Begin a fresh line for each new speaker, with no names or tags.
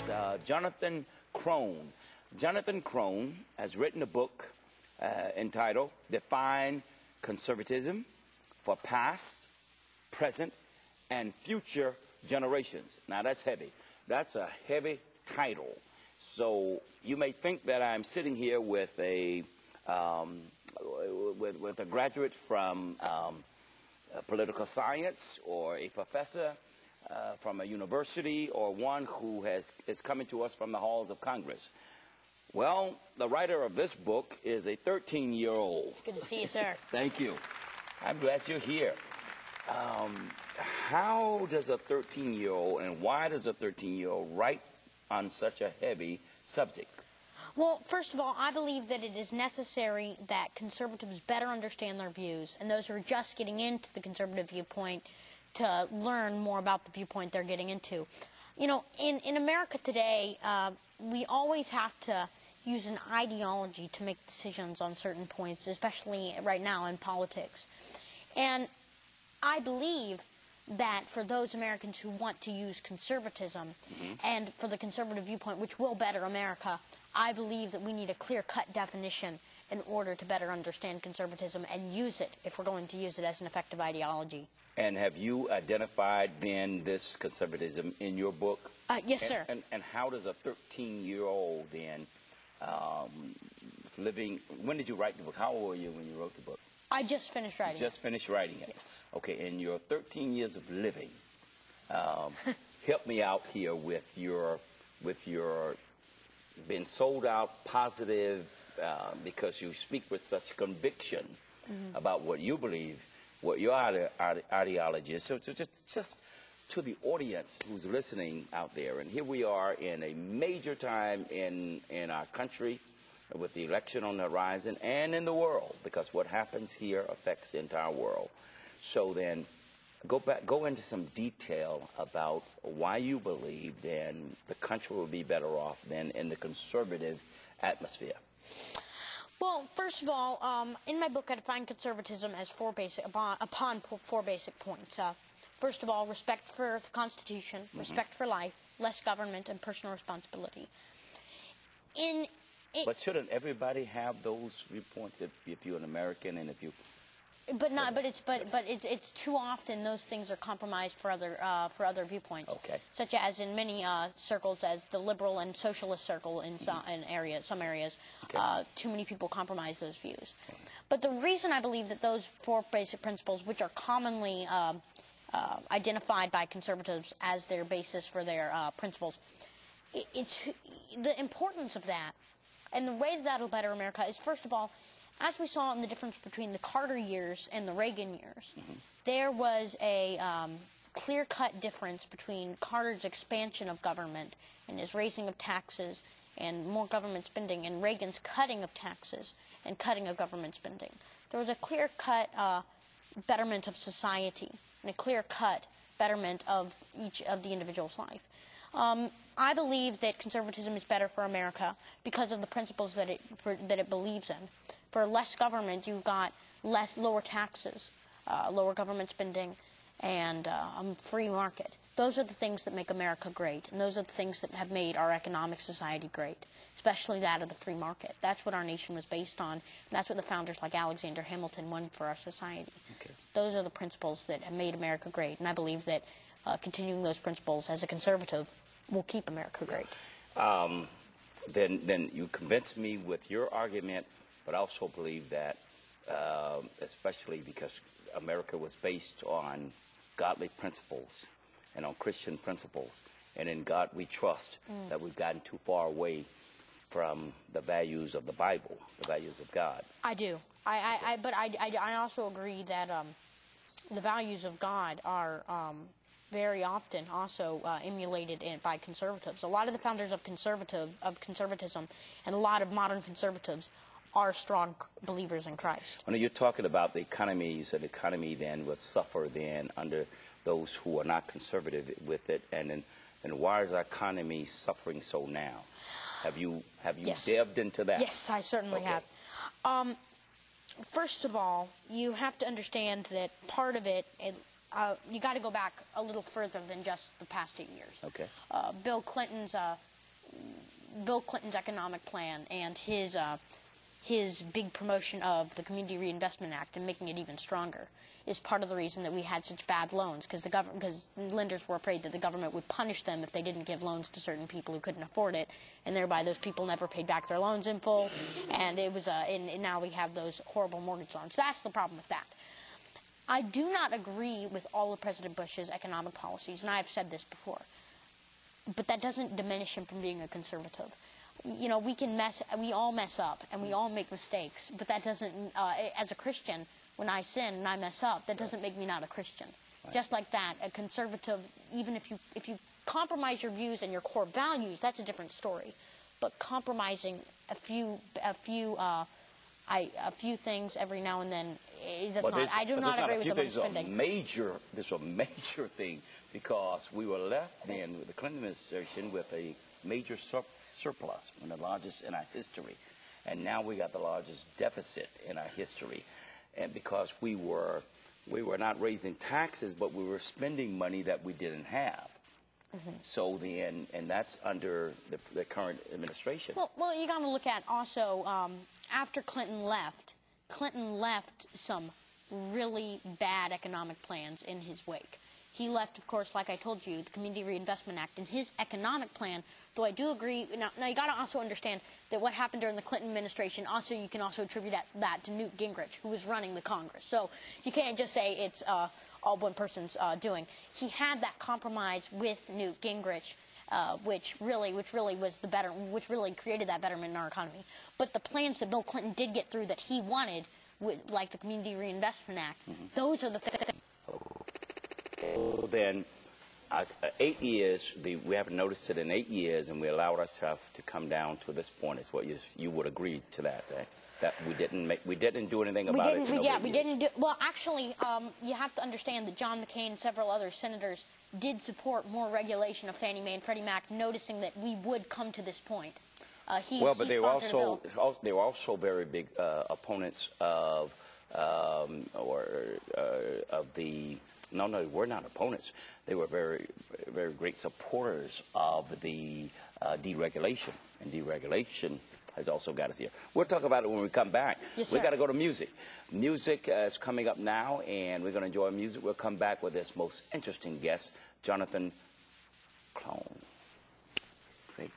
is Jonathan Krohn. Jonathan Krohn has written a book entitled Define Conservatism for Past, Present, and Future Generations. Now that's heavy. That's a heavy title. So you may think that I'm sitting here with a graduate from political science, or a professor from a university, or one who is coming to us from the halls of Congress. Well, the writer of this book is a 13-year-old.
It's good to see you, sir.
Thank you. I'm glad you're here. How does a 13-year-old, and why does a 13-year-old write on such a heavy subject?
Well, first of all, I believe that it is necessary that conservatives better understand their views, and those who are just getting into the conservative viewpoint to learn more about the viewpoint they're getting into. You know, in America today, we always have to use an ideology to make decisions on certain points, especially right now in politics. And I believe that for those Americans who want to use conservatism and for the conservative viewpoint, which will better America, I believe that we need a clear-cut definition in order to better understand conservatism and use it if we're going to use it as an effective ideology.
And have you identified then this conservatism in your book?
Yes, sir.
And how does a 13-year-old then living, when did you write the book? How old were you when you wrote the book?
I just finished writing it.
Just finished writing it.
Yes.
Okay, in your 13 years of living, help me out here with your being sold out positive, because you speak with such conviction about what you believe, what your ideology is. So just to the audience who's listening out there, and here we are in a major time in our country, with the election on the horizon, and in the world, because what happens here affects the entire world. So then, go into some detail about why you believe then the country will be better off than in the conservative atmosphere.
Well, first of all, in my book, I define conservatism as four basic points. First of all, respect for the Constitution, respect for life, less government, and personal responsibility.
But shouldn't everybody have those viewpoints if you're an American and if you? But
it's too often those things are compromised for other viewpoints.
Okay.
Such as in many circles, as the liberal and socialist circle in some areas,
Okay.
too many people compromise those views. But the reason I believe that those four basic principles, which are commonly identified by conservatives as their basis for their principles, it's the importance of that. And the way that will better America is, first of all, as we saw in the difference between the Carter years and the Reagan years, there was a clear-cut difference between Carter's expansion of government and his raising of taxes and more government spending, and Reagan's cutting of taxes and cutting of government spending. There was a clear-cut betterment of society and a clear-cut betterment of each of the individual's life. I believe that conservatism is better for America because of the principles that it believes in. For less government, you've got lower taxes, lower government spending, and free market. Those are the things that make America great, and those are the things that have made our economic society great, especially that of the free market. That's what our nation was based on, and that's what the founders like Alexander Hamilton wanted for our society.
Okay.
Those are the principles that have made America great, and I believe that continuing those principles as a conservative will keep America great.
Then you convince me with your argument, but I also believe that, especially because America was based on godly principles and on Christian principles, and in God we trust, that we've gotten too far away from the values of the Bible, the values of God.
I do. But I also agree that the values of God are very often also emulated by conservatives. A lot of the founders of conservatism and a lot of modern conservatives are strong believers in Christ.
When you're talking about the economy, you said the economy then would suffer then under those who are not conservative with it, and then why is our economy suffering so now? Have you
Yes.
delved into that?
Yes, I certainly have. First of all, you have to understand that part of it you got to go back a little further than just the past 8 years.
Okay.
Bill Clinton's Bill Clinton's economic plan and his big promotion of the Community Reinvestment Act and making it even stronger is part of the reason that we had such bad loans, because lenders were afraid that the government would punish them if they didn't give loans to certain people who couldn't afford it, and thereby those people never paid back their loans in full, and it was and now we have those horrible mortgage loans. That's the problem with that. I do not agree with all of President Bush's economic policies, and I have said this before, but that doesn't diminish him from being a conservative. You know, we all mess up, and we all make mistakes, but that doesn't, as a Christian, when I sin and I mess up, that doesn't make me not a Christian. Right. Just like that, a conservative, even if you compromise your views and your core values, that's a different story. But compromising a few things every now and then, I do not agree with the spending.
There's a major thing, because we were left then with the Clinton administration with a major surplus, one of the largest in our history, and now we got the largest deficit in our history, and because we were not raising taxes, but we were spending money that we didn't have. Mm-hmm. So then, and that's under the current administration.
Well, you got to look at also after Clinton left some really bad economic plans in his wake. He left, of course, like I told you, the Community Reinvestment Act and his economic plan, though I do agree. Now you got to also understand that what happened during the Clinton administration, also you can also attribute that to Newt Gingrich, who was running the Congress. So you can't just say it's all one person's doing. He had that compromise with Newt Gingrich, which really created that betterment in our economy. But the plans that Bill Clinton did get through that he wanted, like the Community Reinvestment Act, those are the things.
So then, 8 years, we haven't noticed it in 8 years, and we allowed ourselves to come down to this point. Is what you would agree to that we didn't do anything about it.
We didn't do. Well, actually, you have to understand that John McCain and several other senators did support more regulation of Fannie Mae and Freddie Mac, noticing that we would come to this point.
But they were also very big opponents of the. No, we're not opponents. They were very, very great supporters of the deregulation, and deregulation has also got us here. We'll talk about it when we come back.
Yes, sir.
We got to go to music. Music is coming up now, and we're going to enjoy music. We'll come back with this most interesting guest, Jonathan Krohn. Great.